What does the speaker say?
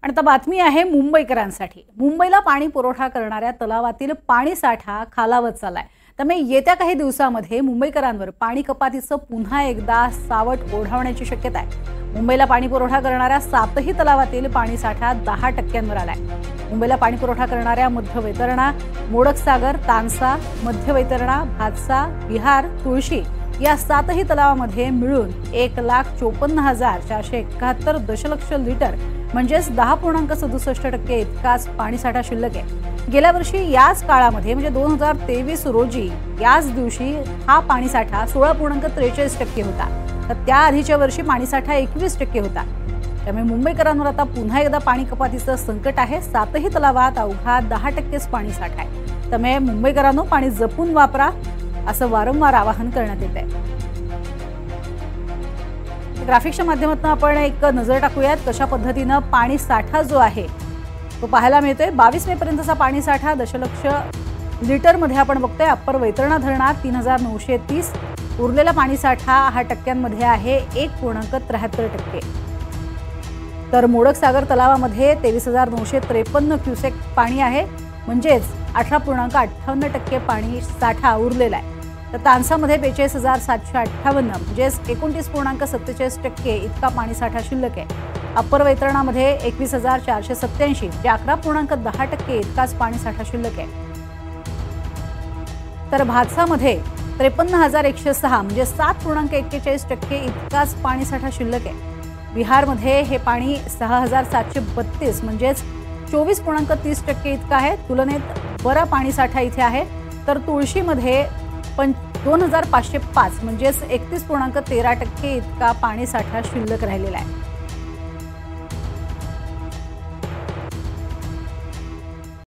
आणि आता बातमी आहे मुंबईकरांसाठी। मुंबईला पाणी पुरवठा करणाऱ्या तलावातील पाणी साठा खालावत चाललाय। त्यामुळे येत्या काही दिवसांमध्ये मुंबईकरांवर पाणी कपातीचं पुन्हा एकदा सावट ओढावण्याची शक्यता आहे। मुंबईला पाणी पुरवठा करणाऱ्या 7ही तलावातील पाणी साठा 10% आलाय। मुंबईला पाणी पुरवठा करणाऱ्या मध्य वैतरणा, मोडकसागर, तानसा, मध्य वैतरणा, भातसा, विहार, तुळशी या 7ही तलावामध्ये मिळून 1,54,471 दशलक्ष लिटर म्हणजेच 10.67% इतकाच पाणीसाठा शिल्लक आहे। गेल्या वर्षी याच काळामध्ये म्हणजे 2023 रोजी याच दिवशी हा पाणीसाठा 16.43% होता, तर त्या आधीच्या वर्षी पाणीसाठा 21% होता। त्यामुळे मुंबईकरांवर आता पुन्हा एकदा पाणी कपातीचं संकट आहे। 7ही तलावात अवघा 10%च पाणीसाठा आहे। त्यामुळे मुंबईकरांनो पाणी जपून वापरा असं वारंवार आवाहन करण्यात येत आहे। ग्राफिक्सच्या माध्यमातून आपण एक नजर टाकूयात कशा पद्धतीने पाणी साठा जो आहे तो पाहायला मिळतोय। 22 मे पर्यंतचा पाणी साठा दशलक्ष लिटर मध्ये आपण बघतोय। अप्पर वैतरणा धरणात 3,930, उरलेला पाणी साठा हा टक्क्यांमध्ये आहे 1.73%। तर मोडकसागर तलावामध्ये 23,953 क्युसेक पाणी आहे, म्हणजेच 18.58% पाणी साठा उरलेला आहे। तर तानसामध्ये 42,758 म्हणजेच 29.47% इतका पाणीसाठा शिल्लक आहे। अप्पर वैतरणामध्ये 21,487 म्हणजे 11.10% इतकाच पाणीसाठा शिल्लक आहे। तर भातसामध्ये 53,106 म्हणजे 7.41% इतकाच पाणीसाठा शिल्लक आहे। विहारमध्ये हे पाणी 6,732 म्हणजेच 24.30% इतका आहे। तुलनेत बरा पाणीसाठा इथे आहे। तर तुळशीमध्ये 2,505 म्हणजेच 31.13% इतका पाणीसाठा शिल्लक राहिलेला आहे।